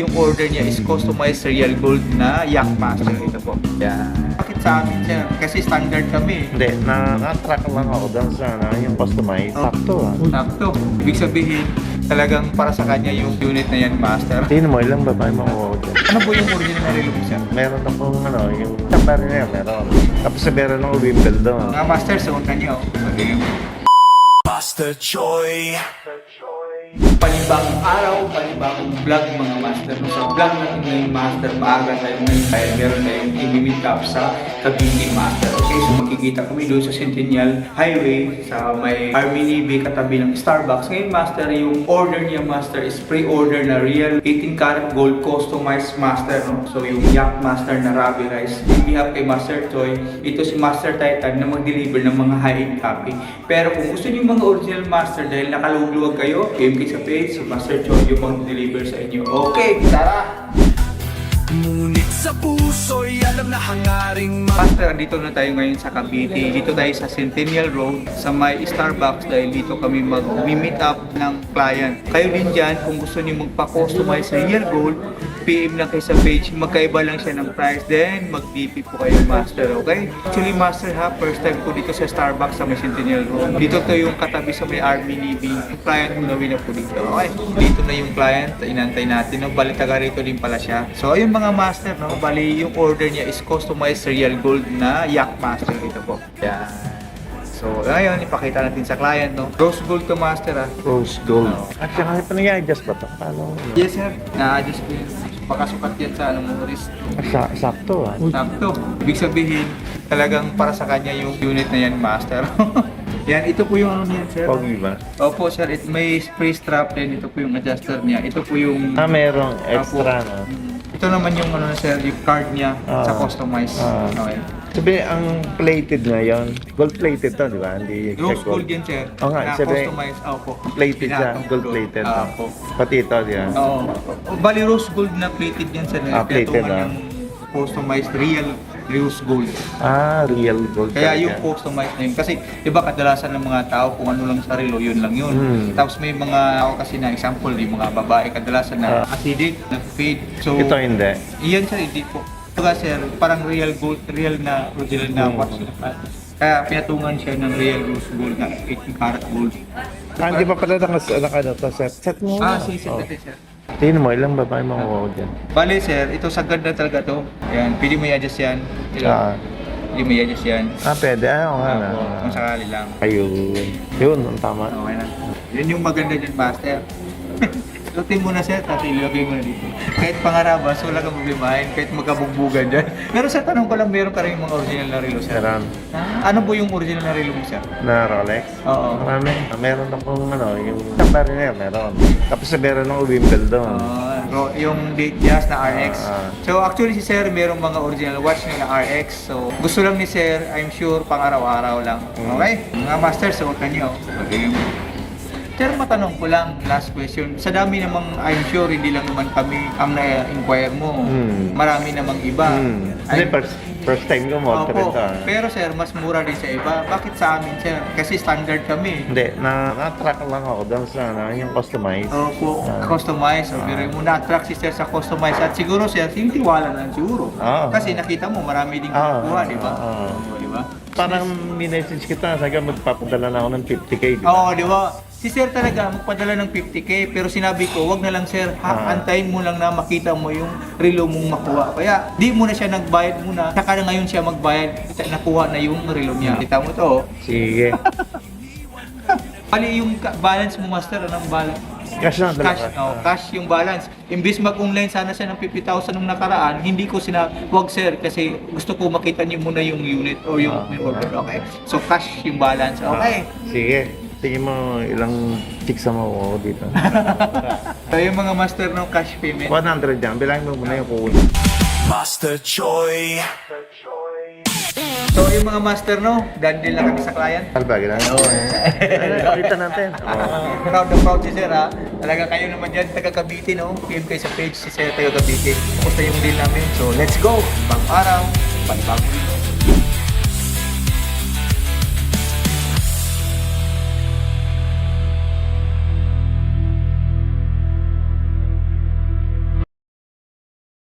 Yung order niya is customized real gold na Yak Master. Ito po. Yan. Bakit sa amin, sir? Kasi standard kami. Hindi, na-track lang ako doon sa yung customized. Sakto ah. Sakto. Ibig sabihin, talagang para sa kanya yung unit na yan, Master. Tingnan mo, ilang babae mo dyan. Ano po yung original na relo mo, sir? Meron akong yung tambari na yan, meron. Tapos meron ng Wimbledon. Mga Master, suot na niyo. Okay. Master Choi. Panibagong araw, panibagong vlog mga master. No, sa vlog natin ngayon master, maaga tayo ngayon dahil meron tayong i-meet up sa Cavite Master. Okay, so makikita kami doon sa Centennial Highway sa may Army Navy katabi ng Starbucks. Ngayon master, yung order niya master is pre-order na real 18 karat gold customized master. No? So yung Yak Master na Rabi Rice. In behalf kay Master Choi, ito si Master Titan na mag-deliver ng mga high-end copy. Pero kung gusto niyo mga original master dahil nakaluwag kayo, PM sa page, si Master Choi yung mag-deliver sa inyo. Okay, tara! Ngunit sa puso'y alam na hangaring Master, dito na tayo ngayon sa Cavite. Dito tayo sa Centennial Road sa may Starbucks dahil dito kami mag-meet up ng client. Kayo din dyan, kung gusto niyo magpa-customize na real gold, PM lang kayo sa page. Magkaiba lang siya ng price. Then, mag-DP po kayo, Master. Okay? Actually, Master ha, first time ko dito sa Starbucks sa may Centennial Road. Dito to yung katabi sa may Army Navy. Yung client mo gawin na po dito. Okay? Dito na yung client. Inantay natin. No? Bali, taga rito din pala siya. So, ayun mga Master, no? Bali, yung order niya is customized real gold na Yak Master. Ito po. Yan. So, ngayon, ipakita natin sa client, no? Rose gold to Master, ha? Rose gold. At saka pa nag-adjust ba ito? Paano? Yes, sir. Na-adjust ko yun. Pakasukat yan sa wrist. Sakto ah. Sakto. Ibig sabihin, talagang para sa kanya yung unit na yan, Master. Yan, ito po yung ano niyan, sir. Pogi ba? Opo, sir. May spray strap din. Ito po yung adjuster niya. Ito po yung... Merong extra na. Ito naman yung ano, sir, yung card niya sa customize. Okay. Sabi, ang plated na yon, gold plated to, di ba? Hindi Rose gold yan, sir. Oo nga, na sabi, customize. Opo. plated siya, Pinatong gold plated. Opo. Pati ito, di ba? Oo. Bali, rose gold na plated yan, sir. Plated, yung customized real rose gold. Real gold. Kaya talaga. yung customized na yun. Kasi, di ba kadalasan ng mga tao, kung ano lang sa relo, yun lang yun. Tapos may mga, ako kasi na example, yung mga babae, kadalasan na acidic, na fade. So, Ito hindi. iyan sir, hindi po. Ito sir, parang real gold, real na, original na watch na. Kaya pinatungan siya ng real rose gold na 18 karat gold. Hindi pa pala nakano to, set. Set mo. Sige, sir. Tingnan mo, ilang babae mo dyan. Bale sir, ito sagad na talaga to. Ayan, pwede mo i-adjust yan. Pwede mo i-adjust yan. Pwede. Nga na. Kung sakali lang. Ayun. Yun, ang tama. Okay na. Yan yung maganda dyan, Master. Suotin mo na sir, tapos ilagay mo na dito. Kahit pangarabas, wala kang problemahin, kahit magkabugbugan dyan. Pero sa tanong ko lang, meron ka rin yung mga original na relo, sir. Meron. Ano po yung original na relo mo, sir? Na Rolex? Oo. Marami. Meron akong yung tambari na yan, meron. Tapos meron ng Wimbledon. Yung Jazz na RX. So actually si sir, merong mga original watch na RX. So gusto lang ni sir, I'm sure pang araw-araw lang. Okay? Mga master, suot na niyo. Okay. Sir, matanong ko lang, last question. Sa dami namang, I'm sure, hindi lang naman kami ang na-inquire mo. Marami namang iba. Hindi, first time ko mo. Opo. Pero sir, mas mura din sa iba. Bakit sa amin, sir? Kasi standard kami. Hindi, na-track lang ako doon sa yung customized. Opo, customize. So, pero mo na-attract si sir sa customize. At siguro sir, yung tiwala lang siguro. Kasi nakita mo, marami din kukuha, di ba? Di ba? Parang minessage kita, sabi magpapadala na ako ng 50K, di ba? Oo, di ba? Si sir talaga magpadala ng 50K, pero sinabi ko, wag na lang sir, antayin mo lang na makita mo yung relo mong makuha. Kaya di mo na siya nagbayad muna, saka na ngayon siya magbayad, nakuha na yung relo niya. Kita mo to? Sige. Bali yung balance mo, master, anong balance? Cash na Cash, talaga. cash yung balance. Imbis mag-online sana siya ng 50,000 nung nakaraan, hindi ko wag sir, kasi gusto ko makita niyo muna yung unit o yung order. Okay? So cash yung balance. Okay? Sige. Tingin mo ilang chicks mo ako dito. So yung mga master ng cash payment. 100 yan. Bilangin mo muna yung kukunin. Master Choi. So yung mga master no, dahil din lang kami sa client. Alba, gano'n? Oo. Kita natin. Proud na proud si sir ha. Talaga kayo naman dyan, taga Cavite no. PM kayo sa page si sir taga Cavite. Kumusta yung deal namin? So let's go! Bagong araw, panibagong video.